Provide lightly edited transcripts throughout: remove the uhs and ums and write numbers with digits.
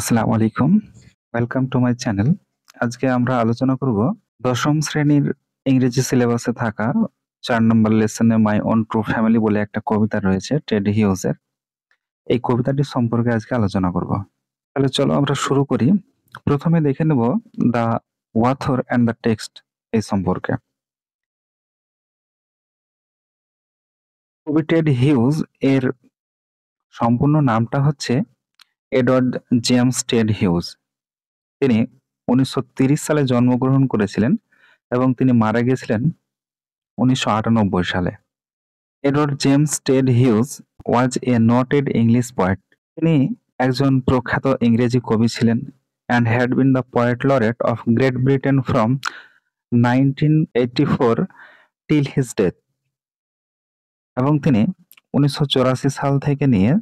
আসসালামু আলাইকুম। Welcome to my channel. আজকে আমরা আলোচনা করব দশম শ্রেণীর ইংরেজি সিলেবাসে থাকা ৪ নম্বর লেসনে মাই ওন ট্রু ফ্যামিলি বলে একটা কবিতা রয়েছে টেড হিউজের। এই কবিতাটি সম্পর্কে আজকে আলোচনা করব। তাহলে চলো আমরা শুরু করি। প্রথমে দেখে নেব the author and the text এই সম্পর্কে। কবি টেড হিউজ এর সম্পূর্ণ নামটা হচ্ছে এডওয়ার্ড জেমস টেড হিউজ। তিনি ১৯৩০ সালে জন্মগ্রহণ করেছিলেন এবং তিনি মারা গিয়েছিলেন ১৯৯৮ সালে। এডওয়ার্ড জেমস টেড হিউজ ওয়াজ এ নোটেড ইংলিশ পোয়েট। তিনি একজন প্রখ্যাত ইংরেজি কবি ছিলেন and had been the poet laureate of Great Britain from 1984 till his death। এবং তিনি ১৯৮৪ সাল থেকে নিয়ে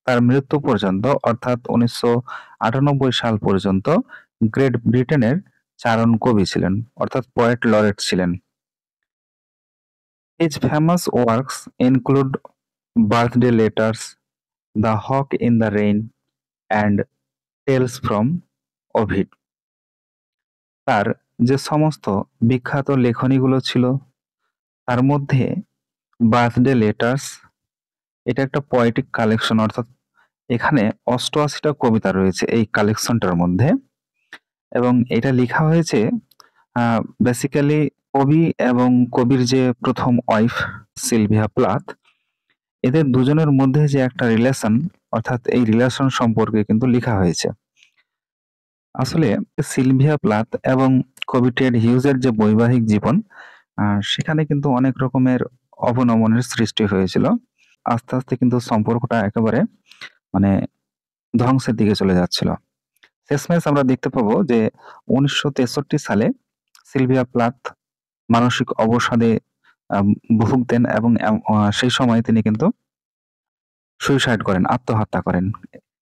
তার মৃত্যু পর্যন্ত অর্থাৎ ১৯৯৮ সাল পর্যন্ত গ্রেট ব্রিটেনের চারণ কবি ছিলেন অর্থাৎ পোয়েট লরেট ছিলেন। His famous works include Birthday Letters, The Hawk in the Rain and Tales from Ovid। তার যে সমস্ত বিখ্যাত লেখনীগুলো ছিল তার মধ্যে বার্থডে লেটার্স, এটা একটা পোয়েটিক কালেকশন, অর্থাৎ এখানে ৮৮টা কবিতা রয়েছে এই কালেকশনটার মধ্যে এবং এটা লেখা হয়েছে বেসিক্যালি কবি এবং কবির যে প্রথম ওয়াইফ সিলভিয়া প্লাথ, এদের দুজনের মধ্যে যে একটা রিলেশন, অর্থাৎ এই রিলেশন সম্পর্কে কিন্তু লেখা হয়েছে। আসলে সিলভিয়া প্লাথ এবং কবি টেড হিউজের যে বৈবাহিক জীবন, সেখানে কিন্তু অনেক রকমের অবনমনের সৃষ্টি হয়েছিল। আস্তে আস্তে কিন্তু সম্পর্কটা একেবারে মানে ধ্বংসের দিকে চলে যাচ্ছিল। শেষমেশ আমরা দেখতে পাবো যে ১৯৬৩ সালে সিলভিয়া প্লাথ মানসিক অবসাদে ভুগতেন এবং সেই সময় তিনি কিন্তু সুইসাইড করেন, আত্মহত্যা করেন।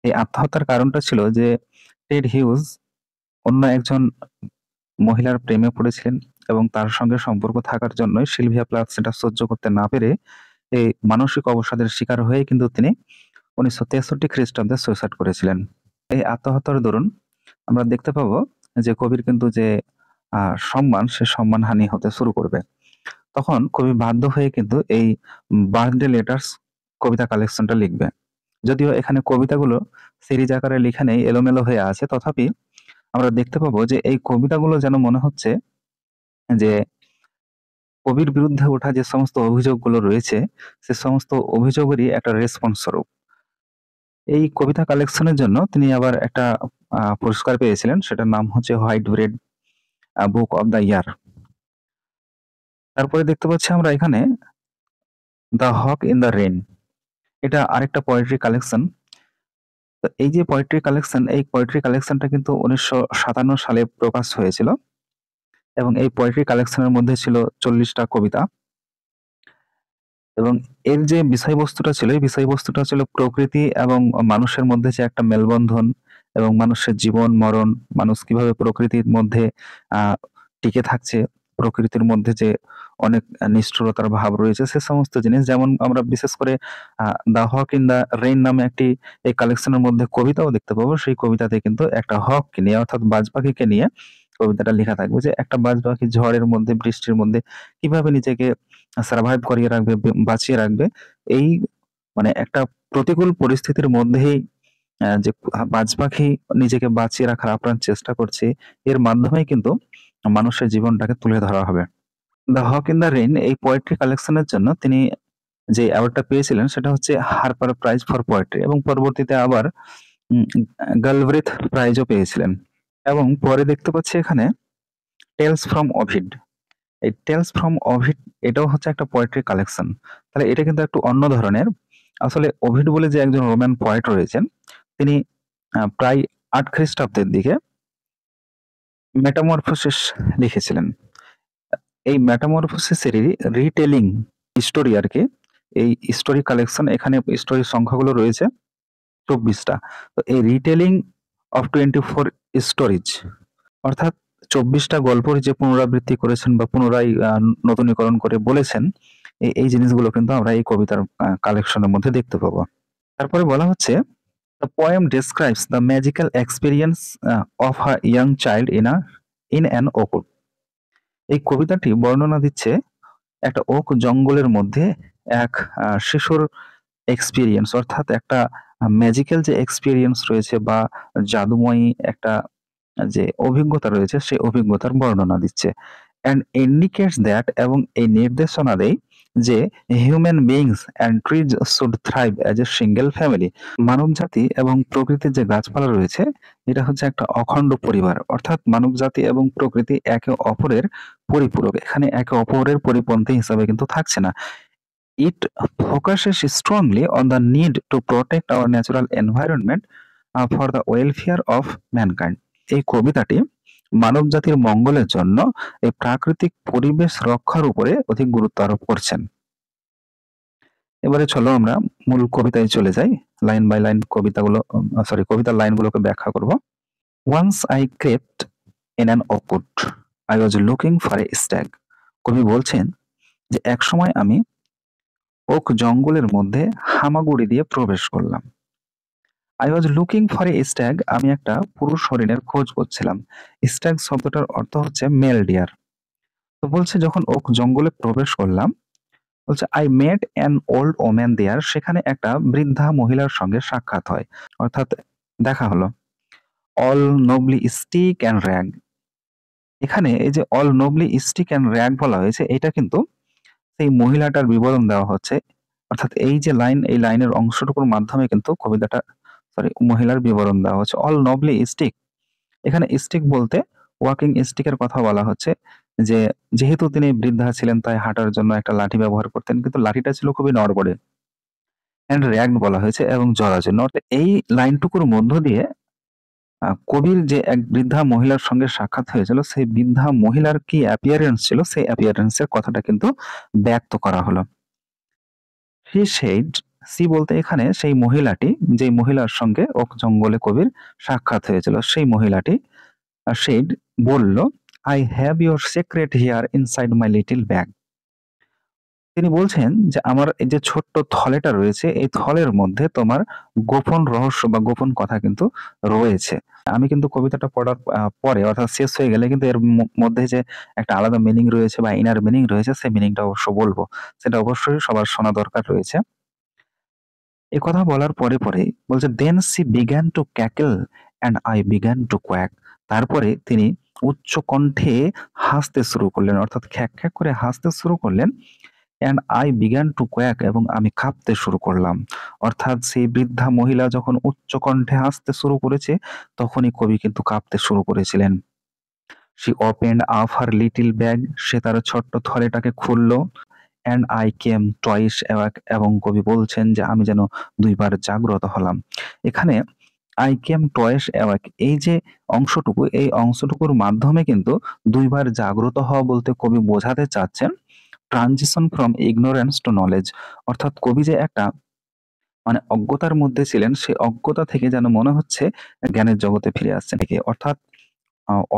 এই আত্মহত্যার কারণটা ছিল যে টেড হিউজ অন্য একজন মহিলার প্রেমে পড়েছিলেন এবং তার সঙ্গে সম্পর্ক থাকার জন্যই সিলভিয়া প্লাথ সেটা সহ্য করতে না পেরে এই মানসিক অবসাদের শিকার হয়ে কিন্তু তিনি ১৯৬৩ খ্রিস্টাব্দে সুইসাইড করেছিলেন। এই আত্মহত্যার দরুন আমরা দেখতে পাবো যে কবির কিন্তু যে সম্মান, সে সম্মানহানি হতে শুরু করবে। তখন কবি বাধ্য হয়ে কিন্তু এই বার্থডে লেটার্স কবিতা কালেকশনটা লিখবে। যদিও এখানে কবিতাগুলো সিরিজ আকারে লেখা নেই, এলোমেলো হয়ে আছে, তথাপি আমরা দেখতে পাবো যে এই কবিতাগুলো যেন মনে হচ্ছে যে কবির বিরুদ্ধে ওঠা যে সমস্ত অভিযোগগুলো রয়েছে সে সমস্ত অভিযোগেরই একটা রেসপন্স স্বরূপ। এই কবিতা কালেকশনের জন্য তিনি আবার একটা পুরস্কার পেয়েছিলেন, সেটার নাম হচ্ছে Whitbread book of the year. তারপরে দেখতে পাচ্ছি আমরা এখানে the hawk in the rain, এটা আরেকটা পোয়েট্রি কালেকশন। তো এই যে পোয়েট্রি কালেকশন, এই পোয়েট্রি কালেকশনটা কিন্তু ১৯৫৭ সালে প্রকাশ হয়েছিল এবং এই পোয়েট্রি কালেকশনের মধ্যে ছিল ৪০টা কবিতা এবং এর যে বিষয়বস্তুটা ছিল, এই বিষয়বস্তুটা ছিল প্রকৃতি এবং মানুষের মধ্যে যে একটা মেলবন্ধন এবং মানুষের জীবন মরণ, মানুষ কিভাবে প্রকৃতির মধ্যে টিকে থাকছে, প্রকৃতির মধ্যে যে অনেক নিষ্ঠুরতার ভাব রয়েছে, সে সমস্ত জিনিস। যেমন আমরা বিশেষ করে the hawk in the rain নামে একটি এই কালেকশনের মধ্যে কবিতাও দেখতে পাবো। সেই কবিতাতে কিন্তু একটা হককে নিয়ে, অর্থাৎ বাজ পাখিকে নিয়ে কবিতাটা লেখা থাকবে যে একটা বাজ পাখি ঝড়ের মধ্যে, বৃষ্টির মধ্যে কিভাবে নিজেকে সার্ভাইভ করিয়ে রাখবে, বাঁচিয়ে রাখবে। এই মানে একটা প্রতিকূল পরিস্থিতির মধ্যেই যে বাজ পাখি নিজেকে বাঁচিয়ে রাখার আপ্রাণ চেষ্টা করছে, এর মাধ্যমেই কিন্তু মানুষের জীবনটাকে তুলে ধরা হবে। The hawk in the rain এই পোয়েট্রি কালেকশনের জন্য তিনি যে অ্যাওয়ার্ডটা পেয়েছিলেন সেটা হচ্ছে হারপার প্রাইজ ফর পোয়েট্রি এবং পরবর্তীতে আবার গালব্রেথ প্রাইজও পেয়েছিলেন। এবং পরে দেখতে পাচ্ছি এখানে টেলস ফ্রম ওভিড। এই টেলস ফ্রম ওভিড এটাও হচ্ছে একটা পোয়েট্রি কালেকশন। তাহলে এটা কিন্তু একটু অন্য ধরনের। আসলে ওভিড বলে যে একজন রোমান পোয়েট রয়েছেন, তিনি প্রায় ৮ খ্রিস্টাব্দের দিকে মেটামরফোসিস লিখেছিলেন। এই মেটামরফোসিসেরই রিটেলিং স্টোরি আর কি, এই স্টোরি কালেকশন, এখানে স্টোরির সংখ্যাগুলো রয়েছে ২৪টা। তো এই রিটেলিং অফ 24 স্টোরিজ, অর্থাৎ ২৪টা গল্পের যে পুনরাবৃত্তি করেছেন বা পুনরায় নতুনীকরণ করে বলেছেন, এই জিনিসগুলো কিন্তু আমরা এই কবিতার কালেকশনের মধ্যে দেখতে পাবো। তারপরে বলা হচ্ছে The poem describes the magical experience of a young child in an oak wood. এই কবিতাটি বর্ণনা দিচ্ছে একটা ওক জঙ্গলের মধ্যে এক শিশুর এক্সপেরিয়েন্স, অর্থাৎ একটা ম্যাজিক্যাল যে এক্সপেরিয়েন্স রয়েছে বা জাদুময়ী একটা যে অভিজ্ঞতা রয়েছে সেই অভিজ্ঞতার বর্ণনা দিচ্ছে। অ্যান্ড ইন্ডিকেটস দ্যাট, এবং এই নির্দেশনা দেয় যে human beings and trees should thrive as a single family. মানবজাতি এবং প্রকৃতির যে গাছপালা রয়েছে এটা হচ্ছে একটা অখণ্ড পরিবার, অর্থাৎ মানবজাতি এবং প্রকৃতি একে অপরের পরিপূরক, এখানে একে অপরের পরিপন্থী হিসাবে কিন্তু থাকছে না। It focuses strongly on the need to protect our natural environment for the welfare of mankind. এই কবিতাটি মানবজাতির মঙ্গলের জন্য এই প্রাকৃতিক পরিবেশ রক্ষার উপরে অধিক গুরুত্ব আরোপ করছেন। এবারে চলো আমরা মূল কবিতায় চলে যাই, লাইন বাই লাইন কবিতার লাইনগুলোকে ব্যাখ্যা করব। Once I crept in an oak wood, I was looking for a stag. কবি বলছেন যে এক সময় আমি ওক জঙ্গলের মধ্যে হামাগুড়ি দিয়ে প্রবেশ করলাম। I was looking for a stag, আমি একটা পুরুষ হরিণের খোঁজ করছিলাম। স্ট্যাগ শব্দটার অর্থ হচ্ছে মেল ডিয়ার। তো বলছে যখন ওক জঙ্গলে প্রবেশ করলাম, বলছে I met an old woman there, সেখানে একটা বৃদ্ধা মহিলার সঙ্গে সাক্ষাৎ হয়, অর্থাৎ দেখা হলো। অল নোবলি স্টিক অ্যান্ড র্যাগ, এখানে এই যে অল নোবলি স্টিক অ্যান্ড র্যাগ বলা হয়েছে, এটা কিন্তু সেই মহিলাটার বিবরণ দেওয়া হচ্ছে, অর্থাৎ এই যে লাইন, এই লাইনের অংশটুকুর মাধ্যমে কিন্তু মহিলার বিবরণ দেওয়া হচ্ছে। অল নবলি স্টিক, এখানে স্টিক বলতে ওয়াকিং স্টিকের কথা বলা হচ্ছে, যে যেহেতু তিনি বৃদ্ধা ছিলেন তাই হাঁটার জন্য একটা লাঠি ব্যবহার করতেন, কিন্তু লাঠিটা ছিল খুবই নড়বড়ে। অ্যান্ড র্যাগ বলা হয়েছে এবং জরাজীর্ণ। এই লাইনটুকুর মধ্য দিয়ে কবির যে এক বৃদ্ধা মহিলার সঙ্গে সাক্ষাৎ হয়েছিল, সেই বৃদ্ধা মহিলার কি অ্যাপিয়ারেন্স ছিল, সেই অ্যাপিয়ারেন্সের কথাটা কিন্তু ব্যক্ত করা হলো। হি সেইড, সি বলতে এখানে সেই মহিলাটি, যে মহিলার সঙ্গে ওক জঙ্গলে কবির সাক্ষাৎ হয়েছিল, সেই মহিলাটি সেইড বলল, I have your secret here inside my little bag. তিনি বলছেন যে আমার এই যে ছোট্ট থলেটা রয়েছে, এই থলের মধ্যে তোমার গোপন রহস্য বা গোপন কথা কিন্তু রয়েছে। আমি কিন্তু কবিতাটা পড়ার পরে, অর্থাৎ শেষ হয়ে গেলে কিন্তু এর মধ্যে যে একটা আলাদা মিনিং রয়েছে বা ইনার মিনিং রয়েছে, সেই মিনিংটা অবশ্য বলবো, সেটা অবশ্যই সবার শোনা দরকার রয়েছে। এ কথা বলার পরে বলছে then she began to cackle and I began to quack. তারপরে তিনি উচ্চ কণ্ঠে হাসতে শুরু করলেন, অর্থাৎ খ্যাক খ্যাক করে হাসতে শুরু করলেন। And I began to quack, এবং আমি কাঁপতে শুরু করলাম। অর্থাৎ সেই বৃদ্ধা মহিলা যখন উচ্চ কণ্ঠে হাসতে শুরু করেছে, তখনই কবি কিন্তু কাঁপতে শুরু করেছিলেন। She opened up her little bag, সে তার ছোট্ট থলেটাকে খুললো। And I came to awake, এবং কবি বলছেন যে আমি যেন দুইবার জাগ্রত হলাম। এখানে আই কেম টয়েস অ্যাওয়াক, এই যে অংশটুকু, এই অংশটুকুর মাধ্যমে কিন্তু দুইবার জাগ্রত হওয়া বলতে কবি বোঝাতে চাচ্ছেন transition from ignorance to knowledge, অর্থাৎ কবি যে একটা মানে অজ্ঞতার মধ্যে ছিলেন, সেই অজ্ঞতা থেকে যেন মনে হচ্ছে জ্ঞানের জগতে ফিরে আসছেন, থেকে অর্থাৎ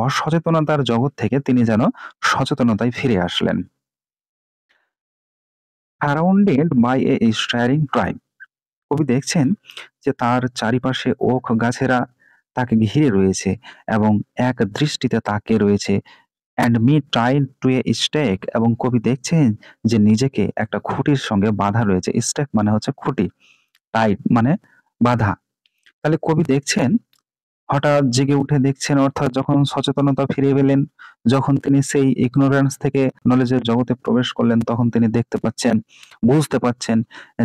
অসচেতনতার জগৎ থেকে তিনি যেন সচেতনতায় ফিরে আসলেন। Surrounded by a staring tribe, কবি দেখছেন যে তার চারিপাশে ওক গাছেরা তাকে ঘিরে রয়েছে এবং এক দৃষ্টিতে তাকিয়ে রয়েছে। And me tied to a stake, এবং কবি দেখছেন যে নিজেকে একটা খুঁটির সঙ্গে বাঁধা রয়েছে। স্টেক মানে হচ্ছে খুঁটি, টাইড মানে বাঁধা। তাহলে কবি দেখছেন, হঠাৎ জেগে উঠে দেখছেন, অর্থাৎ যখন সচেতনতা ফিরে পেলেন, যখন তিনি সেই ইগনোরেন্স থেকে নলেজের জগতে প্রবেশ করলেন, তখন তিনি দেখতে পাচ্ছেন, বুঝতে পাচ্ছেন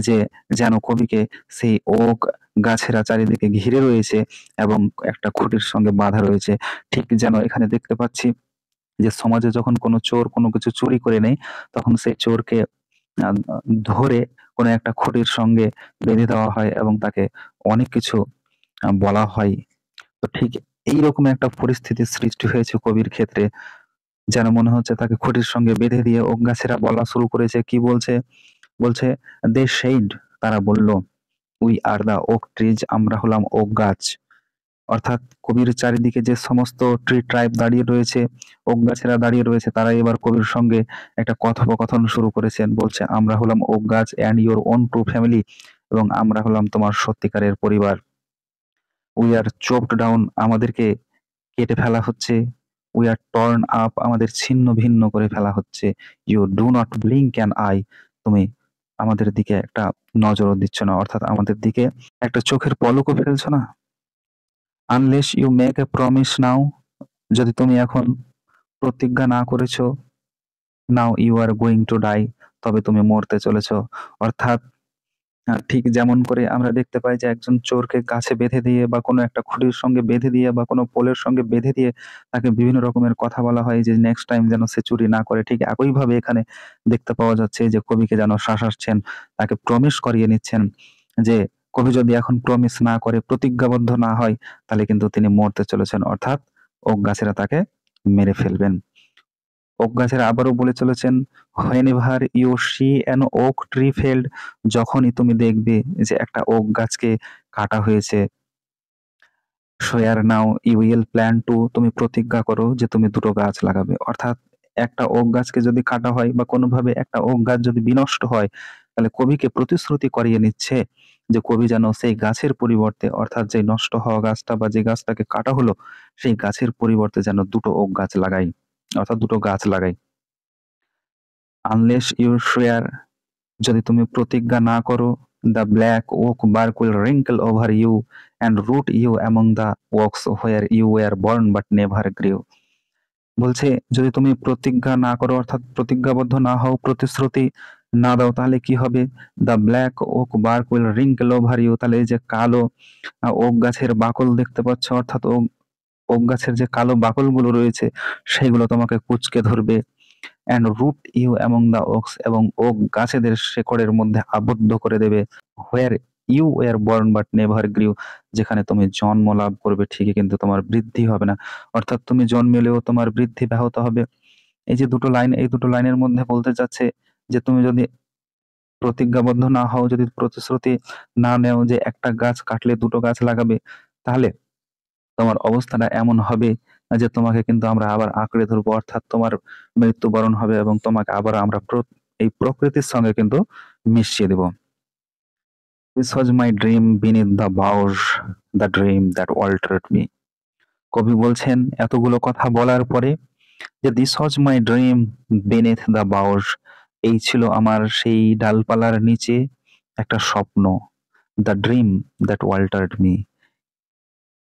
যে যেন কবিকে সেই ওক গাছেরা চারিদিকে ঘিরে রয়েছে এবং একটা খুঁটির সঙ্গে বাঁধা রয়েছে। ঠিক যেন এখানে দেখতে পাচ্ছি যে সমাজে যখন কোনো চোর কোনো কিছু চুরি করে নেয়, তখন সেই চোরকে আহ, ধরে কোনো একটা খুঁটির সঙ্গে বেঁধে দেওয়া হয় এবং তাকে অনেক কিছু বলা হয়। তো ঠিক এইরকম একটা পরিস্থিতির সৃষ্টি হয়েছে কবির ক্ষেত্রে, যেন মনে হচ্ছে তাকে খুঁটির সঙ্গে বেঁধে দিয়ে ওক গাছেরা বলা শুরু করেছে। কি বলছে? বলছে দে সেইড, তারা বলল, we are the oak trees, আমরা হলাম ওক গাছ। অর্থাৎ কবির চারিদিকে যে সমস্ত ট্রি ট্রাইব দাঁড়িয়ে রয়েছে, ওক গাছেরা দাঁড়িয়ে রয়েছে, তারা এবার কবির সঙ্গে একটা কথোপকথন শুরু করেছেন। বলছে আমরা হলাম ওক গাছ and your own true family, এবং আমরা হলাম তোমার সত্যিকারের পরিবার। উই আর চোপড ডাউন, আমাদেরকে কেটে ফেলা হচ্ছে। উই আর টর্ন আপ, আমাদের ছিন্ন ভিন্ন করে ফেলা হচ্ছে। You do not blink an eye, তুমি আমাদের দিকে একটা নজরও দিচ্ছ না, অর্থাৎ আমাদের দিকে একটা চোখের পলকও ফেলছো না। Unless you make a promise now, যদি তুমি এখন প্রতিজ্ঞা না করেছো, now you are going to die, তবে তুমি মরতে চলেছো। অর্থাৎ ঠিক যেমন করে আমরা দেখতে পাই যে একজন চোরকে গাছে বেঁধে দিয়ে বা কোনো একটা খুঁটির সঙ্গে বেঁধে দিয়ে বা কোনো পোলের সঙ্গে বেঁধে দিয়ে তাকে বিভিন্ন রকমের কথা বলা হয় যে নেক্সট টাইম যেন সে চুরি না করে, ঠিক একইভাবে এখানে দেখতে পাওয়া যাচ্ছে যে কবিকে যেন শাসাচ্ছেন, তাকে প্রমিস করিয়ে নিচ্ছেন যে কবি যদি এখন প্রমিস না করে, প্রতিজ্ঞাবদ্ধ না হয়, তাহলে কিন্তু তিনি মরতে চলেছেন, অর্থাৎ ওক গাছেরা তাকে মেরে ফেলবেন। ওক গাছেরা আবারও বলে চলেছেন, whenever you see an oak tree felled, যখনই তুমি দেখবে যে একটা ওক গাছকে কাটা হয়েছে, swear now you will plan to, তুমি প্রতিজ্ঞা করো যে তুমি দুটো গাছ লাগাবে। অর্থাৎ একটা ওক গাছকে যদি কাটা হয় বা কোনোভাবে একটা ওক গাছ যদি বিনষ্ট হয়, তাহলে কবিকে প্রতিশ্রুতি করিয়ে নিচ্ছে যে কবি যেন সেই গাছের পরিবর্তে, অর্থাৎ যে নষ্ট হওয়া গাছটা বা যে গাছটাকে কাটা হলো, সেই গাছের পরিবর্তে যেন দুটো ওক গাছ লাগাই, অর্থাৎ দুটো গাছ লাগাই। আনলেস ইউ শেয়ার, যদি তুমি প্রতিজ্ঞা না করো, the black oak bark will wrinkle over you and root you among the oaks where you were born but never grew. বলছে যদি তুমি প্রতিজ্ঞা না করো, অর্থাৎ প্রতিজ্ঞাবদ্ধ না হও, প্রতিশ্রুতি না দাও, তাহলে কি হবে? The black oak bark will wrinkle over you, তাহলে এই যে কালো ওক গাছের বাকল দেখতে পাচ্ছ, অর্থাৎ ওক গাছের যে কালো বাকলগুলো রয়েছে সেগুলো তোমাকে কুঁচকে ধরবে। And root you among the oaks, এবং ওক গাছেদের শেকড়ের মধ্যে আবদ্ধ করে দেবে। Where you were born but never grew, যেখানে তুমি জন্ম লাভ করবে ঠিকই কিন্তু তোমার বৃদ্ধি হবে না, অর্থাৎ তুমি জন্মেলেও তোমার বৃদ্ধি ব্যাহত হবে। এই যে দুটো লাইন, এই দুটো লাইনের মধ্যে বলতে চাচ্ছে যে তুমি যদি প্রতিজ্ঞাবদ্ধ না হও, যদি প্রতিশ্রুতি না নেও যে একটা গাছ কাটলে দুটো গাছ লাগাবে, তাহলে তোমার অবস্থাটা এমন হবে যে তোমাকে কিন্তু আমরা আবার আঁকড়ে ধরবো, অর্থাৎ তোমার মৃত্যুবরণ হবে এবং তোমাকে আবার আমরা এই প্রকৃতির সঙ্গে কিন্তু মিশিয়ে দেব। This was my dream beneath the boughs, the dream that altered me. কবি বলছেন এতগুলো কথা বলার পরে যে this was my dream beneath the boughs, এই ছিল আমার সেই ডালপালার নিচে একটা স্বপ্ন, the dream that altered me,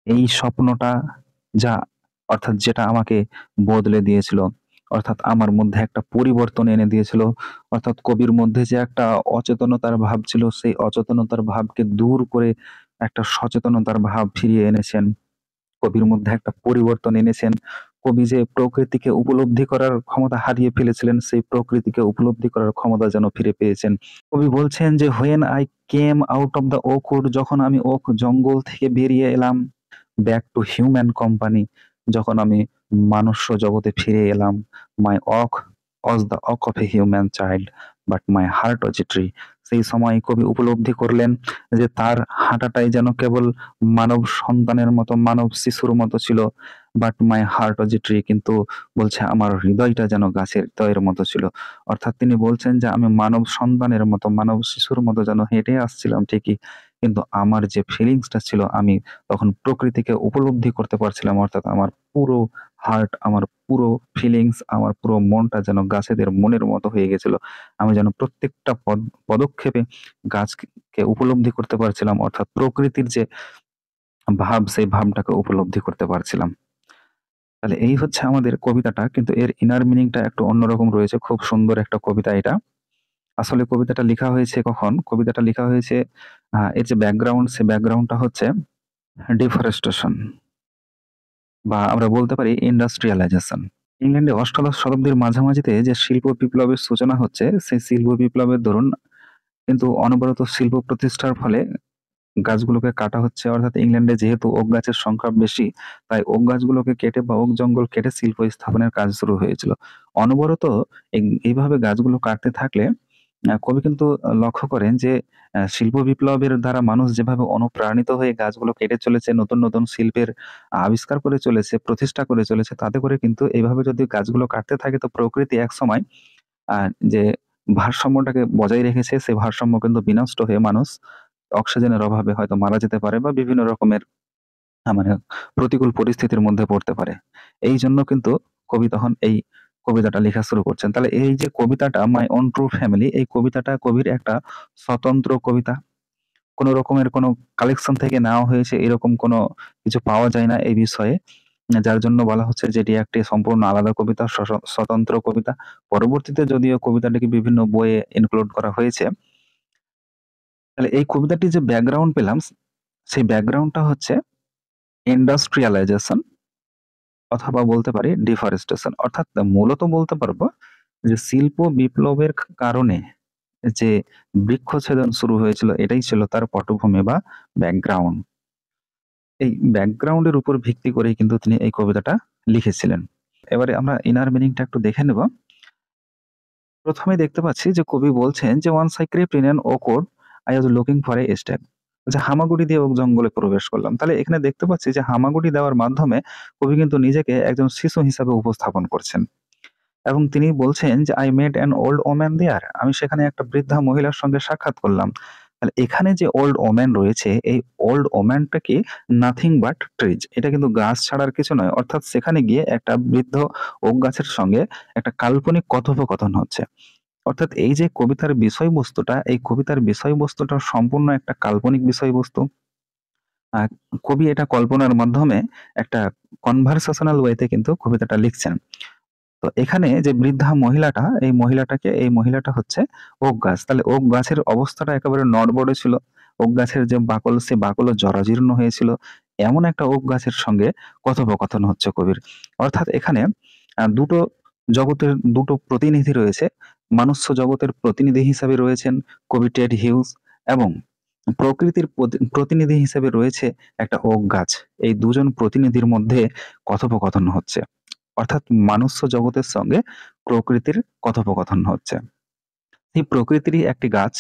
এই স্বপ্নটা যা, অর্থাৎ যেটা আমাকে বদলে দিয়েছিল, অর্থাৎ আমার মধ্যে একটা পরিবর্তন এনে দিয়েছিল, অর্থাৎ কবির মধ্যে যে একটা অচেতনতার ভাব ছিল, সেই অচেতনতার ভাবকে দূর করে একটা সচেতনতার ভাব ফিরিয়ে এনেছেন, কবির মধ্যে একটা পরিবর্তন এনেছেন। কবি যে প্রকৃতিকে উপলব্ধি করার ক্ষমতা হারিয়ে ফেলেছিলেন, সেই প্রকৃতিকে উপলব্ধি করার ক্ষমতা যেন ফিরে পেয়েছেন। কবি বলছেন যে when I came out of the oak wood, যখন আমি ওক জঙ্গল থেকে বেরিয়ে এলাম, ব্যাক টু হিউম্যান কোম্পানি, যখন আমি মানুষ্য জগতে ফিরে এলাম, my oak was the oak of a human child but my heart was a tree, সেই সময় কবি উপলব্ধি করলেন যে তার হাঁটাটাই যেন কেবল মানব সন্তানের মতো, মানব শিশুর মতো ছিল, but my heart was a tree, কিন্তু বলছে আমার হৃদয়টা যেন গাছের হৃদয়ের মতো ছিল। অর্থাৎ তিনি বলছেন যে আমি মানব সন্তানের মতো, মানব শিশুর মতো যেন হেঁটে আসছিলাম ঠিকই, কিন্তু আমার যে ফিলিংসটা ছিল, আমি তখন প্রকৃতিকে উপলব্ধি করতে পারছিলাম, অর্থাৎ আমার পুরো হার্ট, আমার পুরো ফিলিংস, আমার পুরো মনটা যেন গাছেদের মনের মতো হয়ে গেছিল। আমি যেন প্রত্যেকটা পদক্ষেপে গাছকে উপলব্ধি করতে পারছিলাম, অর্থাৎ প্রকৃতির যে ভাব, সেই ভাবটাকে উপলব্ধি করতে পারছিলাম। তাহলে এই হচ্ছে আমাদের কবিতাটা, কিন্তু এর ইনার মিনিংটা একটু অন্যরকম রয়েছে। খুব সুন্দর একটা কবিতা এটা। আসলে কবিতাটা লেখা হয়েছে কখন? কবিতাটা লেখা হয়েছে, এর যে ব্যাকগ্রাউন্ড, সে ব্যাকগ্রাউন্ডটা হচ্ছে ডিফরেস্টেশন, বা আমরা বলতে পারি ইন্ডাস্ট্রিয়ালাইজেশন। ইংল্যান্ডে অষ্টাদশ শতাব্দীর মাঝামাঝিতে যে শিল্প বিপ্লবের সূচনা হচ্ছে, সেই শিল্প বিপ্লবের দরুন কিন্তু অনবরত শিল্প প্রতিষ্ঠার ফলে গাছগুলোকে কাটা হচ্ছে, অর্থাৎ ইংল্যান্ডে যেহেতু ওক গাছের সংখ্যা বেশি, তাই ওক গাছগুলোকে কেটে বা ওক জঙ্গল কেটে শিল্প স্থাপনের কাজ শুরু হয়েছিল। অনবরত এইভাবে গাছগুলো কাটতে থাকলে কবি কিন্তু লক্ষ্য করেন যে শিল্প বিপ্লবের দ্বারা মানুষ যেভাবে অনুপ্রাণিত হয়ে গাছগুলো কেটে চলেছে, নতুন নতুন শিল্পের আবিষ্কার করে চলেছে, প্রতিষ্ঠা করে চলেছে, তাতে করে কিন্তু এইভাবে যদি গাছগুলো কাটতে থাকে, তো প্রকৃতি একসময় যে ভারসাম্যটাকে বজায় রেখেছে, সেই ভারসাম্য কিন্তু বিনষ্ট হয়ে মানুষ অক্সিজেনের অভাবে হয়তো মারা যেতে পারে, বা বিভিন্ন রকমের মানে প্রতিকূল পরিস্থিতির মধ্যে পড়তে পারে। এই জন্য কিন্তু কবি তখন এই কবিতাটা লেখা শুরু করছেন। তাহলে এই যে কবিতাটা মাই ওন ট্রু ফ্যামিলি, এই কবিতাটা কবির একটা স্বতন্ত্র কবিতা। কোন রকমের কোনো কালেকশন থেকে নেওয়া হয়েছে এরকম কোনো কিছু পাওয়া যায় না এই বিষয়ে। যার জন্য বলা হচ্ছে যে এটি একটি সম্পূর্ণ আলাদা কবিতা, স্বতন্ত্র কবিতা। পরবর্তীতে যদিও কবিতাটিকে বিভিন্ন বইয়ে ইনক্লুড করা হয়েছে। তাহলে এই কবিতাটির যে ব্যাকগ্রাউন্ড পেলাম, সেই ব্যাকগ্রাউন্ডটা হচ্ছে ইন্ডাস্ট্রিয়ালাইজেশন অথবা বলতে পারি ডিফরেস্টেশন। অর্থাৎ মূলত বলতে পারবো যে শিল্প বিপ্লবের কারণে যে বৃক্ষছেদন শুরু হয়েছিল এটাই ছিল তার পটভূমি বা ব্যাকগ্রাউন্ড। এই ব্যাকগ্রাউন্ডের উপর ভিত্তি করেই কিন্তু তিনি এই কবিতাটা লিখেছিলেন। এবারে আমরা ইনার মিনিংটা একটু দেখে নেব। প্রথমে দেখতে পাচ্ছি যে কবি বলছেন যে once I crept in an oakwood I was looking for a stag. যে হামাগুড়ি দিয়ে ওক জঙ্গলে প্রবেশ করলাম। তাহলে এখানে দেখতে পাচ্ছি যে হামাগুড়ি দেওয়ার মাধ্যমে কবি কিন্তু নিজেকে একজন শিশু হিসাবে উপস্থাপন করছেন এবং তিনি বলছেন যে I made an old woman there, আমি সেখানে একটা বৃদ্ধা মহিলার সঙ্গে সাক্ষাৎ করলাম। তাহলে এখানে যে ওল্ড ওম্যান রয়েছে এই ওল্ড ওম্যানটা কি নাথিং বাট ট্রিজ, এটা কিন্তু গাছ ছাড়ার কিছু নয়। অর্থাৎ সেখানে গিয়ে একটা বৃদ্ধ ওক গাছের সঙ্গে একটা কাল্পনিক কথোপকথন হচ্ছে। অর্থাৎ এই যে কবিতার বিষয়বস্তুটা, এই কবিতার বিষয়বস্তুটা সম্পূর্ণ একটা কাল্পনিক বিষয়বস্তু। আহ, কবি এটা কল্পনার মাধ্যমে একটা কনভারসেশনাল ওয়েতে কিন্তু কবিতাটা লিখছেন। তো এখানে যে বৃদ্ধা মহিলাটা, এই মহিলাটা হচ্ছে ওক গাছ। তাহলে ওক গাছের অবস্থাটা একেবারে নড়বড়ে ছিল। ওক গাছের যে বাকল, সে বাকলও জরাজীর্ণ হয়েছিল। এমন একটা ওক গাছের সঙ্গে কথোপকথন হচ্ছে কবির। অর্থাৎ এখানে দুটো জগতের দুটো প্রতিনিধি রয়েছে। মানুষ্য জগতের প্রতিনিধি হিসাবে রয়েছেন কবি টেড হিউজ এবং প্রকৃতির প্রতিনিধি হিসেবে রয়েছে একটা ওক গাছ। এই দুজন প্রতিনিধির মধ্যে কথোপকথন হচ্ছে। অর্থাৎ মানুষ্য জগতের সঙ্গে প্রকৃতির কথোপকথন হচ্ছে। এই প্রকৃতিরই একটি গাছ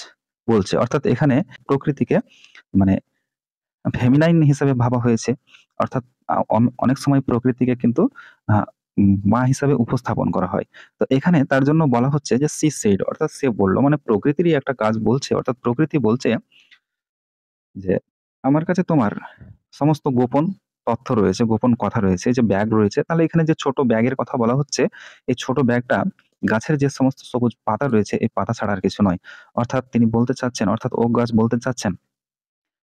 বলছে। অর্থাৎ এখানে প্রকৃতিকে মানে ফেমিনাইন হিসেবে ভাবা হয়েছে। অর্থাৎ অনেক সময় প্রকৃতিকে কিন্তু আহ, মা হিসাবে উপস্থাপন করা হয়। তো এখানে তার জন্য বলা হচ্ছে যে সি সেড, অর্থাৎ সে বললো, মানে প্রকৃতিরই একটা গাছ বলছে। অর্থাৎ প্রকৃতি বলছে যে আমার কাছে তোমার সমস্ত গোপন তথ্য রয়েছে, গোপন কথা রয়েছে, এই যে ব্যাগ রয়েছে। তাহলে এখানে যে ছোট ব্যাগের কথা বলা হচ্ছে, এই ছোট ব্যাগটা গাছের যে সমস্ত সবুজ পাতা রয়েছে এই পাতা ছাড়া আর কিছু নয়। অর্থাৎ তিনি বলতে চাচ্ছেন, অর্থাৎ ওক গাছ বলতে চাচ্ছেন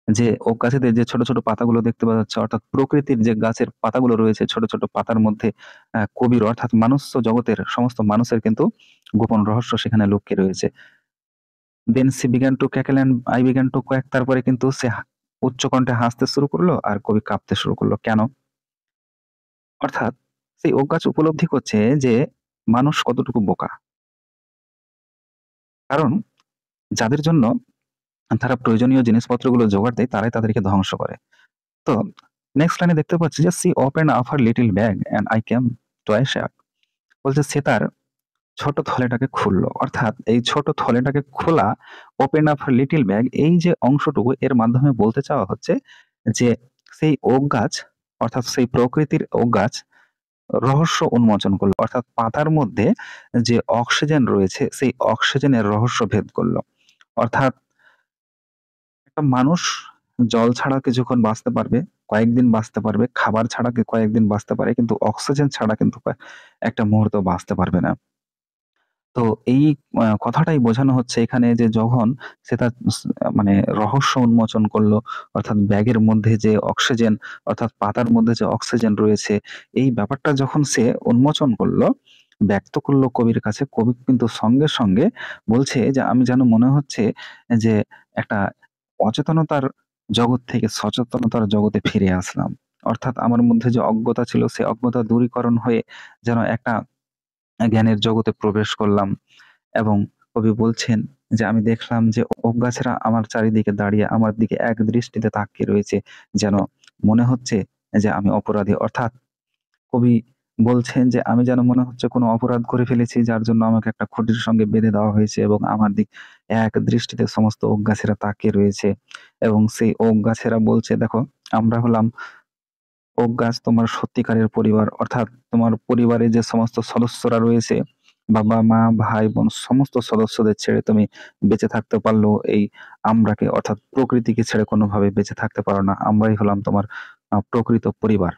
যে ওক গাছেতে যে ছোট ছোট পাতাগুলো দেখতে পাওয়া যাচ্ছে, অর্থাৎ প্রকৃতির যে গাছের পাতাগুলো রয়েছে ছোট ছোট পাতার মধ্যে কবির অর্থাৎ মানুষ্য জগতের সমস্ত মানুষের কিন্তু গোপন রহস্য সেখানে লুকিয়ে রয়েছে। Then she began to cackle and I began to quack, তারপরে কিন্তু সে উচ্চ কণ্ঠে হাসতে শুরু করলো আর কবি কাঁপতে শুরু করলো। কেন? অর্থাৎ সেই ওক গাছ উপলব্ধি করছে যে মানুষ কতটুকু বোকা। কারণ যাদের জন্য তারা প্রয়োজনীয় জিনিসপত্রগুলো জোগাড় দেয় তারাই তাদেরকে ধ্বংস করে। তো নেক্সট লাইনে দেখতে পাচ্ছি যে she open up her little bag and I came to I shack. বলছে সে তার ছোট থলেটাকে খুললো। অর্থাৎ এই ছোট থলেটাকে খোলা, open up her little bag, এই যে অংশটুকু এর মাধ্যমে বলতে চাওয়া হচ্ছে যে সেই ওক গাছ অর্থাৎ সেই প্রকৃতির ওক গাছ রহস্য উন্মোচন করলো। অর্থাৎ পাতার মধ্যে যে অক্সিজেন রয়েছে সেই অক্সিজেনের রহস্য ভেদ করলো। অর্থাৎ একটা মানুষ জল ছাড়া কিছুক্ষণ বাঁচতে পারবে, কয়েকদিন বাঁচতে পারবে, খাবার ছাড়া কয়েকদিন বাঁচতে পারে, কিন্তু অক্সিজেন ছাড়া কিন্তু একটা মুহূর্ত বাঁচতে পারবে না। তো এই কথাটাই বোঝানো হচ্ছে এখানে যে যখন সে তার মানে রহস্য উন্মোচন করলো, অর্থাৎ ব্যাগের মধ্যে যে অক্সিজেন, অর্থাৎ পাতার মধ্যে যে অক্সিজেন রয়েছে, এই ব্যাপারটা যখন সে উন্মোচন করলো, ব্যক্ত করলো কবির কাছে, কবি কিন্তু সঙ্গে সঙ্গে বলছে যে আমি যেন মনে হচ্ছে যে একটা অচেতনতার জগৎ থেকে সচেতনতার জগতে ফিরে আসলাম। অর্থাৎ আমার মধ্যে যে অজ্ঞতা ছিল সে অজ্ঞতা দূরীকরণ হয়ে যেন একটা জ্ঞানের জগতে প্রবেশ করলাম। এবং কবি বলছেন যে আমি দেখলাম যে ওক গাছেরা আমার চারিদিকে দাঁড়িয়ে আমার দিকে এক দৃষ্টিতে তাকিয়ে রয়েছে, যেন মনে হচ্ছে যে আমি অপরাধী। অর্থাৎ কবি বলছেন যে আমি যেন মনে হচ্ছে কোনো অপরাধ করে ফেলেছি যার জন্য আমাকে একটা খুঁটির সঙ্গে বেঁধে দেওয়া হয়েছে এবং আমার দিক এক দৃষ্টিতে সমস্ত ওক গাছেরা তাকিয়ে রয়েছে। এবং সেই ওক গাছেরা বলছে দেখো আমরা হলাম ওক গাছ, তোমার সত্যিকারের পরিবার। অর্থাৎ তোমার পরিবারে যে সমস্ত সদস্যরা রয়েছে, বাবা মা ভাই বোন সমস্ত সদস্যদের ছেড়ে তুমি বেঁচে থাকতে পারলেও এই আমরাকে অর্থাৎ প্রকৃতিকে ছেড়ে কোনোভাবে বেঁচে থাকতে পারো না। আমরাই হলাম তোমার প্রকৃত পরিবার।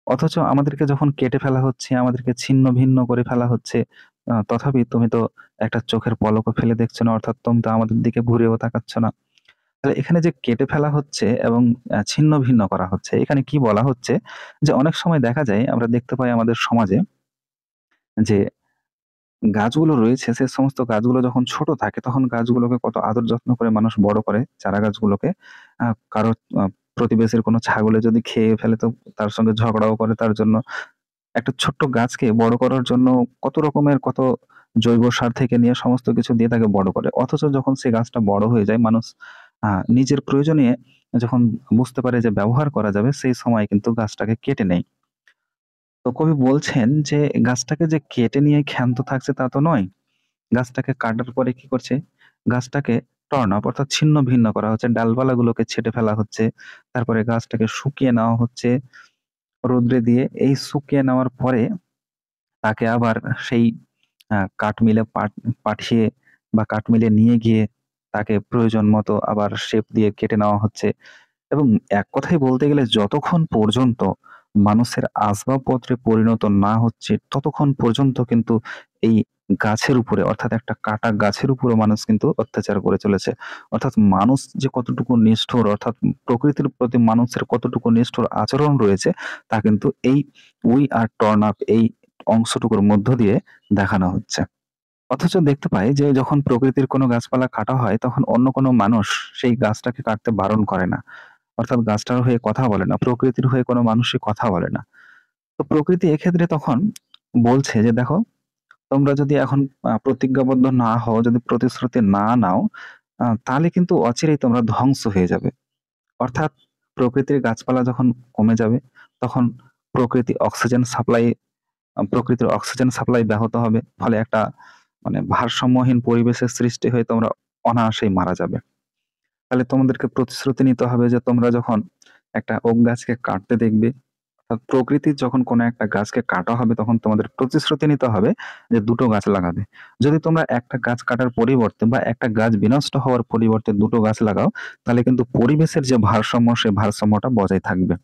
অথচ আমাদেরকে যখন কেটে ফেলা হচ্ছে, আমাদেরকে ছিন্ন ভিন্ন করে ফেলা হচ্ছে, তথাপি তুমি তো একটা চোখের পলকও ফেলে দেখছো না, অর্থাৎ তুমি তো আমাদের দিকে ঘুরেও তাকাচ্ছ না। তাহলে এখানে যে কেটে ফেলা হচ্ছে এবং ছিন্ন ভিন্ন করা হচ্ছে, এখানে কি বলা হচ্ছে যে অনেক সময় দেখা যায়, আমরা দেখতে পাই আমাদের সমাজে যে গাছগুলো রয়েছে, সে সমস্ত গাছগুলো যখন ছোট থাকে তখন গাছগুলোকে কত আদর যত্ন করে মানুষ বড় করে, চারা গাছগুলোকে। কারো প্রতিবেশীর কোনো ছাগলে যদি খেয়ে ফেলে তো তার সঙ্গে ঝগড়াও করে তার জন্য। একটা ছোট্ট গাছকে বড় করার জন্য কত রকমের কত জৈব সার থেকে নিয়ে সমস্ত কিছু দিয়ে তাকে বড় করে। অথচ যখন সে গাছটা বড় হয়ে যায়, মানুষ নিজের প্রয়োজনে যখন বুঝতে পারে যে ব্যবহার করা যাবে, সেই সময় কিন্তু গাছটাকে কেটে নেয়। তো কবি বলছেন যে গাছটাকে যে কেটে নিয়ে ক্ষান্ত থাকছে তা তো নয়। গাছটাকে কাটার পরে কি করছে? গাছটাকে টর্ন আপ অর্থাৎ ছিন্ন ভিন্ন করা হচ্ছে। ডালপালাগুলোকে ছেঁটে ফেলা হচ্ছে। তারপরে গাছটাকে শুকিয়ে নেওয়া হচ্ছে রোদ্রে দিয়ে। এই শুকিয়ে নেওয়ার পরে তাকে আবার সেই কাঠ মিলে পাঠিয়ে বা কাঠ মিলে নিয়ে গিয়ে তাকে প্রয়োজন মতো আবার শেপ দিয়ে কেটে নেওয়া হচ্ছে। এবং এক কথায় বলতে গেলে যতক্ষণ পর্যন্ত মানুষের আসবাবপত্রে পরিণত না হচ্ছে, ততক্ষণ পর্যন্ত কিন্তু এই গাছের উপরে, অর্থাৎ একটা কাটা গাছের উপরে মানুষ কিন্তু অত্যাচার করে চলেছে। অর্থাৎ মানুষ যে কতটুকু নিষ্ঠুর, অর্থাৎ প্রকৃতির প্রতি মানুষের কতটুকু নিষ্ঠুর আচরণ রয়েছে, তা কিন্তু এই উই আর টর্ন আপ এই অংশটুকুর মধ্য দিয়ে দেখানো হচ্ছে। অথচ দেখতে পাই যে যখন প্রকৃতির কোনো গাছপালা কাটা হয়, তখন অন্য কোনো মানুষ সেই গাছটাকে কাটতে বারণ করে না। অর্থাৎ গাছটার হয়ে কথা বলে না, প্রকৃতির হয়ে কোনো মানুষই কথা বলে না। তো প্রকৃতি এক্ষেত্রে তখন বলছে যে দেখো, তোমরা যদি এখন প্রতিজ্ঞাবদ্ধ না হও, যদি প্রতিশ্রুতি না নাও, তাহলে কিন্তু অচিরেই তোমরা ধ্বংস হয়ে যাবে। অর্থাৎ প্রকৃতির গাছপালা যখন কমে যাবে, তখন প্রকৃতি অক্সিজেন সাপ্লাই প্রকৃতির অক্সিজেন সাপ্লাই ব্যাহত হবে। ফলে একটা মানে ভারসাম্যহীন পরিবেশের সৃষ্টি হয়ে তোমরা অনায়াসেই মারা যাবে। তাহলে তোমাদেরকে প্রতিশ্রুতি নিতে হবে যে তোমরা যখন একটা ওক গাছকে কাটতে দেখবে, অর্থাৎ প্রকৃতির যখন কোনো একটা গাছকে কাটা হবে, তখন তোমাদের প্রতিশ্রুতি নিতে হবে যে ২ টো গাছ লাগাবে। যদি তোমরা একটা গাছ কাটার পরিবর্তে বা একটা গাছ বিনষ্ট হওয়ার পরিবর্তে ২ টো গাছ লাগাও, তাহলে কিন্তু পরিবেশের যে ভারসাম্য, সেই ভারসাম্যটা বজায় থাকবে।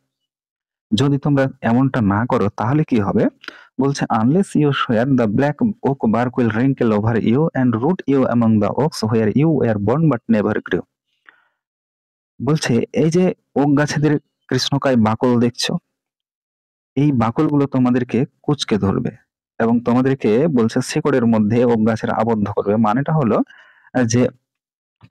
যদি তোমরা এমনটা না করো তাহলে কি হবে? বলছে, "Unless you swear, the black oak bark will wrinkle over you and root you among the oaks where you were born but never grew." বলছে, এই যে ওক গাছেদের কৃষ্ণকায় বাকল দেখছো, এই বাকলগুলো তোমাদেরকে কুঁচকে ধরবে এবং তোমাদেরকে বলছে শিকড়ের মধ্যে ওক গাছের আবদ্ধ করবে। মানেটা হলো যে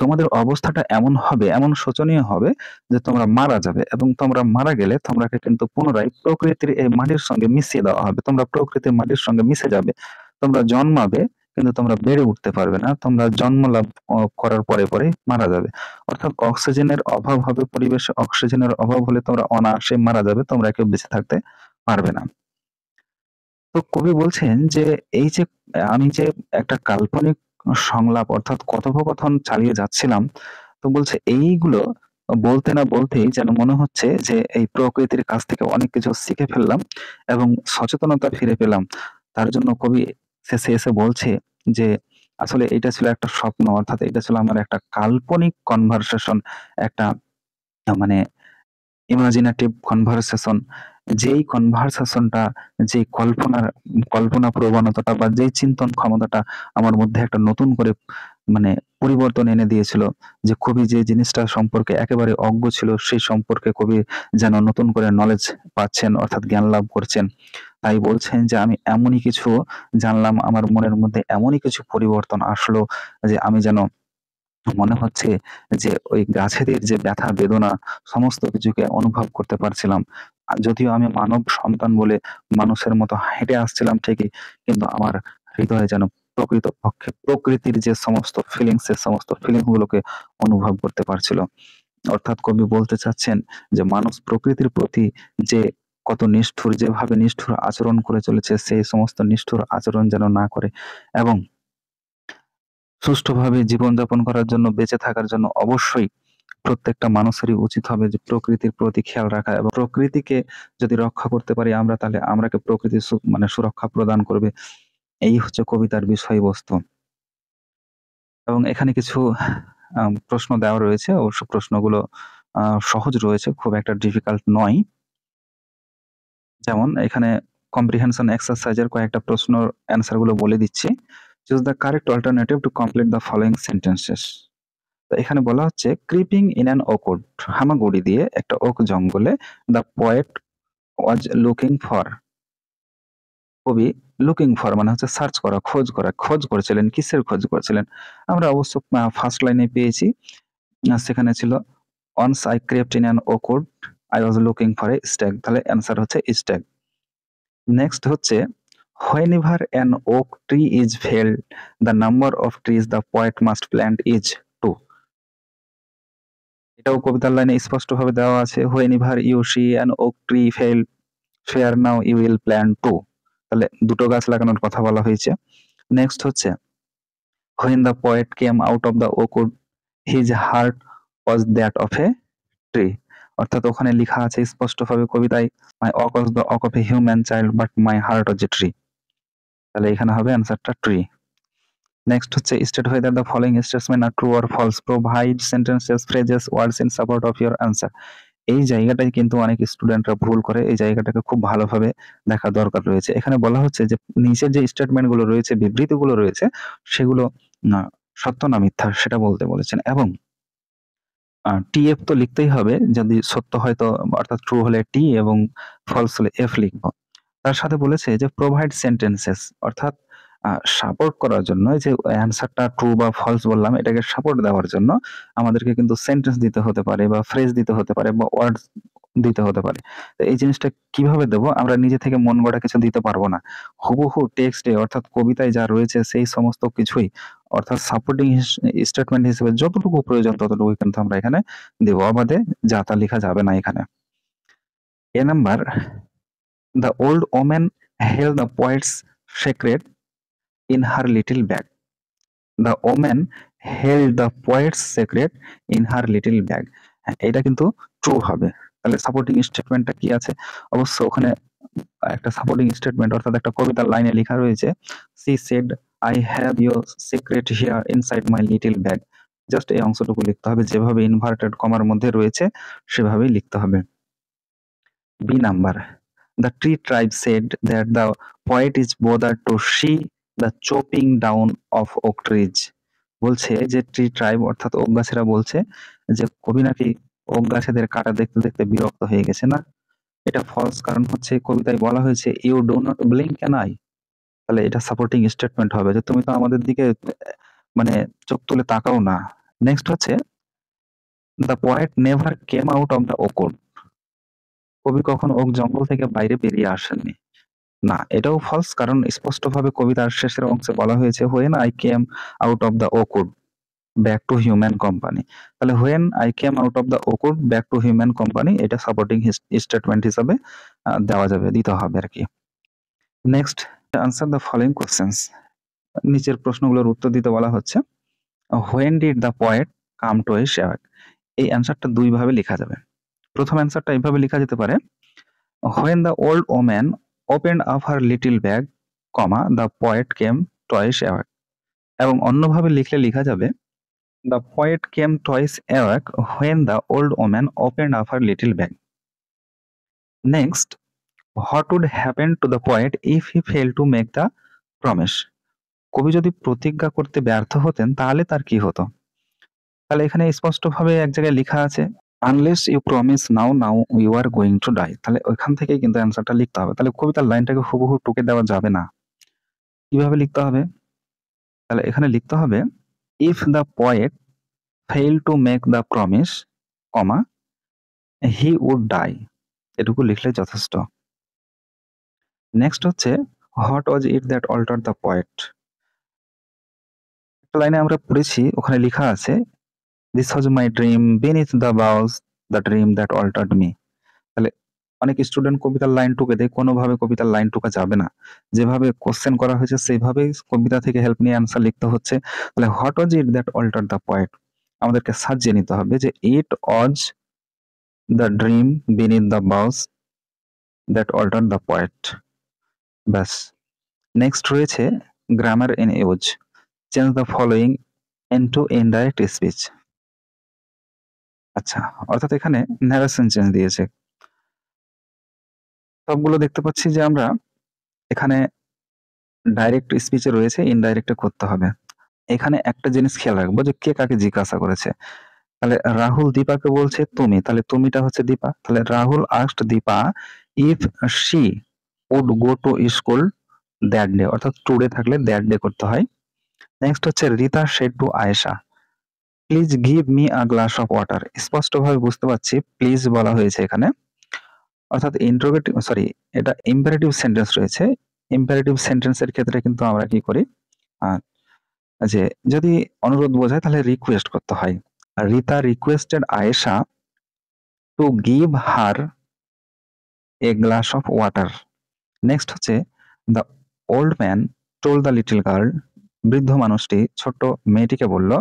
তোমাদের অবস্থাটা এমন হবে, এমন শোচনীয় হবে যে তোমরা মারা যাবে এবং তোমরা মারা গেলে তোমরাকে কিন্তু পুনরায় প্রকৃতির এই মাটির সঙ্গে মিশিয়ে দেওয়া হবে। তোমরা প্রকৃতির মাটির সঙ্গে মিশে যাবে। তোমরা জন্মাবে কিন্তু তোমরা বেড়ে উঠতে পারবে না। তোমরা জন্ম লাভ করার পরে মারা যাবে। অর্থাৎ অক্সিজেনের অভাব হবে পরিবেশে, অক্সিজেনের অভাব হলে তোমরা অনায়াসে মারা যাবে। তোমরা কেউ বেঁচে থাকতে পারবে না। তো কবি বলছেন যে এই যে আমি যে একটা কাল্পনিক সংলাপ অর্থাৎ কথোপকথন চালিয়ে যাচ্ছিলাম, তো বলছে এইগুলো বলতে না বলতেই যেন মনে হচ্ছে যে এই প্রকৃতির কাছ থেকে অনেক কিছু শিখে ফেললাম এবং সচেতনতা ফিরে পেলাম। তার জন্য কবি শেষে এসে বলছে যে আসলে এটা ছিল একটা স্বপ্ন, অর্থাৎ এটা ছিল আমার একটা কাল্পনিক কনভারসেশন, একটা মানে ইমাজিনেটিভ কনভারসেশন। যেই কনভারসেশনটা, যেই কল্পনা প্রবণতাটা বা যেই চিন্তন ক্ষমতাটা আমার মধ্যে একটা নতুন করে মানে পরিবর্তন এনে দিয়েছিল, যে কবি যে জিনিসটা সম্পর্কে একেবারে অজ্ঞ ছিল সেই সম্পর্কে কবি যেন নতুন করে নলেজ পাচ্ছেন, অর্থাৎ জ্ঞান লাভ করছেন। তাই বলছেন যে আমি এমনই কিছু জানলাম, আমার মনের মধ্যে এমনই কিছু পরিবর্তন আসলো যে আমি যেন মনে হচ্ছে যে ওই গাছেদের যে ব্যথা বেদনা সমস্ত কিছুকে অনুভব করতে পারছিলাম। যদিও আমি মানব সন্তান বলে মানুষের মতো হেঁটে আসছিলাম ঠিকই, কিন্তু আমার হৃদয়ে যেন প্রকৃতপক্ষে প্রকৃতির যে সমস্ত ফিলিংস, সে সমস্ত ফিলিংস গুলোকে অনুভব করতে পারছিল। অর্থাৎ কবি বলতে চাচ্ছেন যে মানুষ প্রকৃতির প্রতি যে কত নিষ্ঠুর, যেভাবে নিষ্ঠুর আচরণ করে চলেছে, সেই সমস্ত নিষ্ঠুর আচরণ যেন না করে এবং সুষ্ঠুভাবে জীবনযাপন করার জন্য, বেঁচে থাকার জন্য অবশ্যই প্রত্যেকটা মানুষেরই উচিত হবে যে প্রকৃতির প্রতি খেয়াল রাখা এবং প্রকৃতিকে যদি রক্ষা করতে পারি আমরা, তাহলে আমরাকে প্রকৃতি মানে সুরক্ষা প্রদান করবে। এই হচ্ছে কবিতার বিষয়বস্তু। এবং এখানে কিছু প্রশ্ন দেওয়া রয়েছে, অবশ্য প্রশ্নগুলো সহজ রয়েছে, খুব একটা ডিফিকাল্ট নয়। যেমন এখানে কম্প্রিহেনশন এক্সারসাইজের কয়েকটা প্রশ্নের অ্যান্সার গুলো বলে দিচ্ছি। Choose the correct alternative to complete the following sentences. তো এখানে বলা হচ্ছে ক্রিপিং ইন অ্যান ওকউড, হামাগুড়ি দিয়ে একটা ওক জঙ্গলে, the poet was looking for, কবি লুকিং ফর মানে হচ্ছে সার্চ করা, খোঁজ করেছিলেন, কিসের খোঁজ করেছিলেন? আমরা অবশ্য ফার্স্ট লাইনে পেয়েছি, সেখানে ছিল once I crept in an orchard, I was looking for a stag, তাহলে অ্যান্সার হচ্ছে stag। নেক্সট হচ্ছে whenever an oak tree is felled, the number of trees the poet must plant is 2। এটাও কবিতার লাইনে স্পষ্টভাবে দেওয়া আছে, whenever you see an oak tree felled, fair now you will plant 2, তাহলে দুটো গাছ লাগানোর কথা বলা হয়েছে। নেক্সট হচ্ছে when the poet came out of the orchard, his heart was that of a tree, অর্থাৎ ওখানে লেখা আছে স্পষ্টভাবে কবিতায়, my oak was the oak of a human child but my heart was a tree, তাহলে এখানে হবে অ্যান্সারটা ট্রি। নেক্সট হচ্ছে state whether the following statement are true or false, provide sentences phrases words in support of your answer. এই জায়গাটাই কিন্তু অনেক স্টুডেন্টরা ভুল করে, এই জায়গাটাকে খুব ভালোভাবে দেখা দরকার রয়েছে। এখানে বলা হচ্ছে যে নিচের যে স্টেটমেন্ট গুলো রয়েছে, বিবৃতিগুলো রয়েছে, সেগুলো সত্য না মিথ্যা সেটা বলতে বলেছেন, এবং টিএফ তো লিখতেই হবে, যদি সত্য হয় তো অর্থাৎ ট্রু হলে টি এবং ফলস হলে এফ লিখবো। তার সাথে বলেছে যে প্রোভাইড সেন্টেন্সেস, অর্থাৎ সাপোর্ট করার জন্য, এই যে অ্যান্সারটা ট্রু বা ফলস বললাম, এটাকে সাপোর্ট দেওয়ার জন্য আমাদেরকে কিন্তু সেন্টেন্স দিতে হতে পারে বা ফ্রেজ দিতে হতে পারে বা ওয়ার্ড দিতে হতে পারে। তো এই জিনিসটা কিভাবে দেবো? আমরা নিজে থেকে মন গড়া কিছু দিতে পারবো না, হুবহু টেক্সটে অর্থাৎ কবিতায় যা রয়েছে সেই সমস্ত কিছুই, অর্থাৎ সাপোর্টিং স্টেটমেন্ট হিসেবে যতটুকু প্রয়োজন ততটুকু কিন্তু আমরা এখানে দেবো, অবাধে যা তা লেখা যাবে না এখানে। A number, the old woman held the poet's secret in her little bag. The woman held the poet's secret in her little bag. এটা কিন্তু ট্রু হবে। তাহলে সাপোর্টিং স্টেটমেন্টটা কি আছে? অবশ্য ওখানে একটা সাপোর্টিং স্টেটমেন্ট অর্থাৎ একটা কবিতার লাইনে লেখা রয়েছে, she said I have your secret here inside my little bag। Just এই অংশটুকু লিখতে হবে, যেভাবে ইনভার্টেড কমার মধ্যে রয়েছে সেভাবেই লিখতে হবে। B number, the tree tribe said that the poet is bothered to see the chopping down of oak trees। বলছে যে ট্রি ট্রাইব অর্থাৎ ওক গাছেরা বলছে যে কবি নাকি ওক গাছেদের কাটা দেখতে দেখতে বিরক্ত হয়ে গেছে না। এটা ফলস, কারণ হচ্ছে কবিতায় বলা হয়েছে you do not blink an eye, তাহলে এটা সাপোর্টিং স্টেটমেন্ট হবে যে তুমি তো আমাদের দিকে মানে চোখ তুলে তাকাও না। নেক্সট হচ্ছে the poet never came out of the Oakwood, কবি কখনো ওক জঙ্গল থেকে বাইরে বেরিয়ে আসেননি। না, এটাও ফলস, কারণ স্পষ্টভাবে কবিতার শেষের অংশে বলা হয়েছে when I came out of the oakwood back to human company, তাহলে when I came out of the oakwood back to human company এটা সাপোর্টিং স্টেটমেন্ট হিসাবে দেওয়া যাবে, দিতে হবে আর কি। Next, answer the following questions, নিচের প্রশ্নগুলোর উত্তর দিতে বলা হচ্ছে। When did the poet come to a shack, এই অ্যান্সারটা দুই ভাবে লেখা যাবে। প্রথম অ্যান্সারটা এইভাবে লেখা যেতে পারে, when the old woman opened up her little bag, the poet came twice awake, এবং অন্যভাবে লিখলে লেখা যাবে the poet came twice awake when the old woman opened up her little bag। Next, what would happen to the poet if he failed to make the promise? কবি যদি প্রতিজ্ঞা করতে ব্যর্থ হতেন তাহলে তার কি হতো? তাহলে এখানে স্পষ্টভাবে এক জায়গায় লেখা আছে unless you promise now now you are going to die, তাহলে ওইখান থেকেই কিন্তু অ্যান্সারটা লিখতে হবে। তাহলে কবিতার লাইনটাকে হুবহু টুকে দেওয়া যাবে না, কিভাবে লিখতে হবে? তাহলে এখানে লিখতে হবে if the poet fail to make the promise, he would die, এটুকু লিখলে যথেষ্ট। নেক্সট হচ্ছে what was it that alter the poet, একটা লাইনে আমরা পড়েছি, ওখানে লেখা আছে this was my dream beneath the boughs, the dream that altered me. তাহলে অনেক স্টুডেন্ট কবিতার লাইন টুকে দেয়, কোনোভাবে কবিতার লাইন টুকা যাবে না, যেভাবে কোশ্চেন করা হয়েছে সেইভাবেই কবিতা থেকে হেল্প নিয়ে অ্যান্সার লিখতে হচ্ছে। তাহলে what was it that alter the poet, আমাদেরকে সাজিয়ে নিতে হবে যে it was the dream beneath the boughs that alter the poet, ব্যাস। নেক্সট রয়েছে grammar in use, change the following into indirect speech. আচ্ছা, অর্থাৎ এখানে ন্যারেশন চেঞ্জ দিয়েছে। সবগুলো দেখতে পাচ্ছি যে আমরা এখানে ডাইরেক্ট স্পিচে রয়েছে, ইনডাইরেক্টে করতে হবে। এখানে একটা জিনিস খেয়াল রাখবো যে কে কাকে জিজ্ঞাসা করেছে। তাহলে রাহুল দীপাকে বলছে তুমি, তাহলে তুমিটা হচ্ছে দীপা। তাহলে Rahul asked Deepa if she would go to school that day, অর্থাৎ টুডে থাকলে দ্যাট ডে করতে হয়। নেক্সট হচ্ছে Rita said to Ayesha please give me a glass of water. স্পষ্টভাবে বুঝতে পারছি প্লিজ বলা হয়েছে এখানে, অর্থাৎ ইন্টারোগেটিভ সরি এটা ইম্পারেটিভ সেন্টেন্স রয়েছে। ইম্পারেটিভ সেন্টেন্সের ক্ষেত্রে কিন্তু আমরা কি করি, আহ, যে যদি অনুরোধ বোঝায় তাহলে রিকোয়েস্ট করতে হয়। Rita requested Ayesha to give her a glass of water. Next হচ্ছে the old man told the little girl, বৃদ্ধ মানুষটি ছোট্ট মেয়েটিকে বলল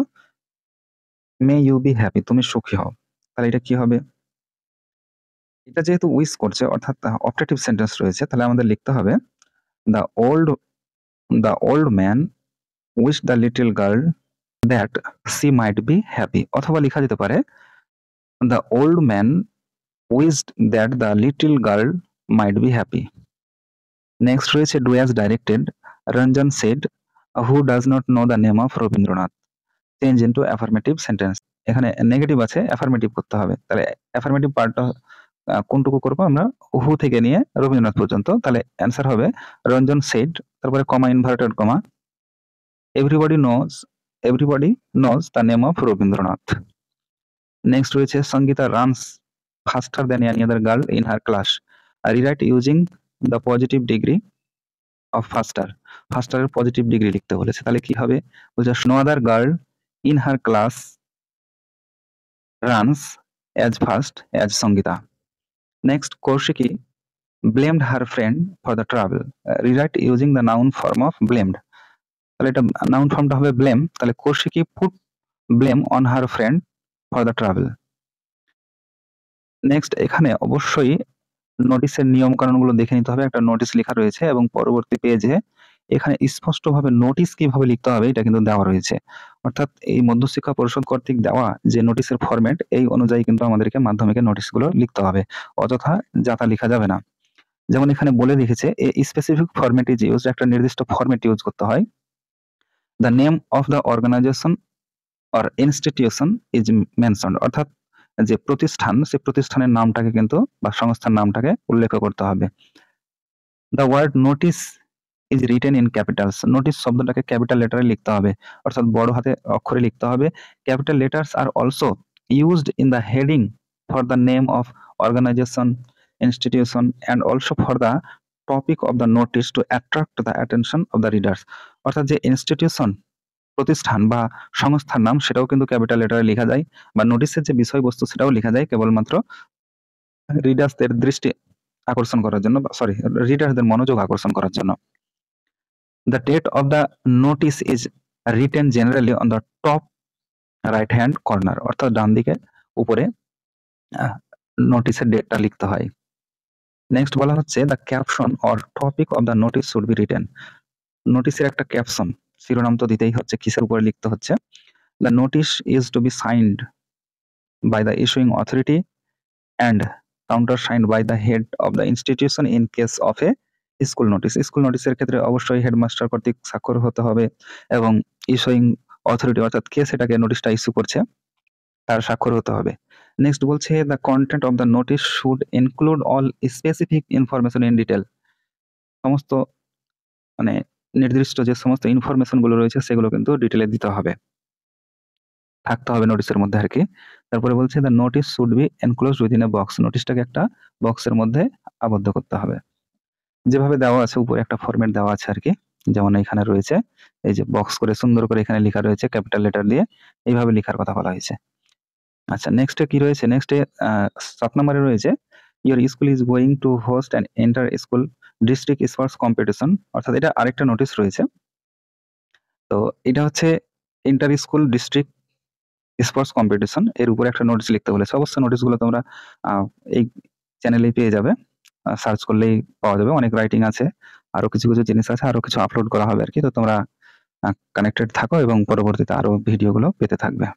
মে ইউ বি হ্যাপি, তুমি সুখী হও। তাহলে এটা কি হবে, এটা যেহেতু উইশ করছে অর্থাৎ অপটেটিভ সেন্টেন্স রয়েছে, তাহলে আমাদের লিখতে হবে the old the old man wish the little girl that she might be happy, অথবা লেখা যেতে পারে the old man wished that the little girl might be happy. Next রয়েছে do as directed, Ranjan said who does not know the name of Rabindranath, change into affirmative sentence. এখানে negative আছে, affirmative করতে হবে। তাহলে অ্যাফার্মেটিভ পার্টটা কোনটুকু করবো আমরা, হু থেকে নিয়ে রবীন্দ্রনাথ পর্যন্ত। তাহলে অ্যান্সার হবে রঞ্জন সেড, তারপরে comma inverted comma everybody knows the name of Rabindranath. Next রয়েছে Sangita runs faster than any other girl in her class, rewrite using the positive degree of faster. ফাস্টারের পজিটিভ ডিগ্রি লিখতে বলেছে, তাহলে কি হবে, বলছে no other girl in her class runs as fast as Sangita. Next Kaushiki blamed her friend for the trouble, rewrite using the noun form of blamed। তাহলে এটা noun ফর্মটা হবে ব্লেম, তাহলে Kaushiki put blame on her friend for the travel. Next এখানে অবশ্যই নোটিশের নিয়ম কানুনগুলো দেখে নিতে হবে। একটা নোটিশ লেখা রয়েছে এবং পরবর্তী পেজে এখানে স্পষ্টভাবে নোটিশ কিভাবে লিখতে হবে এটা কিন্তু দেওয়া রয়েছে, অর্থাৎ এই মধ্যশিক্ষা পরিষদ কর্তৃক দেওয়া যে নোটিশের ফরম্যাট এই অনুযায়ী কিন্তু আমাদেরকে মাধ্যমিকের নোটিশগুলো লিখতে হবে, অযথা যাতা লেখা যাবে না। যেমন এখানে বলে রেখেছে a specific format is used, একটা নির্দিষ্ট ফরম্যাট ইউজ করতে হয়। The name of the organisation or institution is mentioned, অর্থাৎ যে প্রতিষ্ঠান সে প্রতিষ্ঠানের নামটাকে কিন্তু বা সংস্থার নামটাকে উল্লেখ করতে হবে। The word notice is written in capitals, notice শব্দটাকে ক্যাপিটাল লেটারে লিখতে হবে, অর্থাৎ বড় হাতে অক্ষরে লিখতে হবে। Capital letters are also used in the heading for the name of organisation institution and also for the topic of the notice to attract the attention of the readers, অর্থাৎ যে ইনস্টিটিউশন প্রতিষ্ঠান বা সংস্থার নাম সেটাও কিন্তু ক্যাপিটাল লেটারে লেখা যায়, বা নোটিশের যে বিষয়বস্তু সেটাও লেখা যায় কেবলমাত্র রিডার্সদের দৃষ্টি আকর্ষণ করার জন্য, সরি রিডার্সদের মনোযোগ আকর্ষণ করার জন্য। The date of the notice is written generally on the top right hand corner, অর্থাৎ ডান দিকে উপরে নোটিশের ডেটটা লিখতে হয়। নেক্সট বলা হচ্ছে the caption or topic of the notice should be written, নোটিসের একটা ক্যাপশন শিরোনাম তো দিতেই হচ্ছে, কিসের উপরে লিখতে হচ্ছে। The notice is to be signed by the issuing authority and counter signed by the head of the institution in case of a school notice. School নোটিসের ক্ষেত্রে অবশ্যই হেডমাস্টার কর্তৃক স্বাক্ষর হতে হবে এবং ইস্যুইং অথরিটি অর্থাৎ কে সেটাকে নোটিশটা ইস্যু করছে তার স্বাক্ষর হতে হবে। নেক্সট বলছে the content of the notice should include all specific information in detail, সমস্ত মানে নির্দিষ্ট যে সমস্ত ইনফরমেশন গুলো রয়েছে সেগুলো কিন্তু ডিটেলে দিতে হবে, থাকতে হবে নোটিশের মধ্যে আর কি। তারপরে বলছে the notice should be enclosed within a box, নোটিশটাকে একটা বক্সের মধ্যে আবদ্ধ করতে হবে। যেভাবে দেওয়া আছে উপরে একটা ফরম্যাট দেওয়া আছে আর কি, যেমন এখানে রয়েছে এই যে বক্স করে সুন্দর করে এখানে লেখা রয়েছে ক্যাপিটাল লেটার দিয়ে, এইভাবে লেখার কথা বলা হয়েছে। আচ্ছা নেক্সটে কি রয়েছে, নেক্সটে 7 নম্বরে রয়েছে your school is going to host an inter school district sports competition, অর্থাৎ এটা আরেকটা নোটিশ রয়েছে। তো এটা হচ্ছে inter school district sports competition, এর উপরে একটা নোটিশ লিখতে বলেছে। অবশ্য নোটিশগুলো তোমরা এই চ্যানেলেই পেয়ে যাবে, সার্চ করলেই পাওয়া যাবে, অনেক রাইটিং আছে, আরো কিছু কিছু জিনিস আছে, আরো কিছু আপলোড করা হবে আর কি। তো তোমরা কানেক্টেড থাকো এবং পরবর্তীতে আরো ভিডিওগুলো পেতে থাকবে।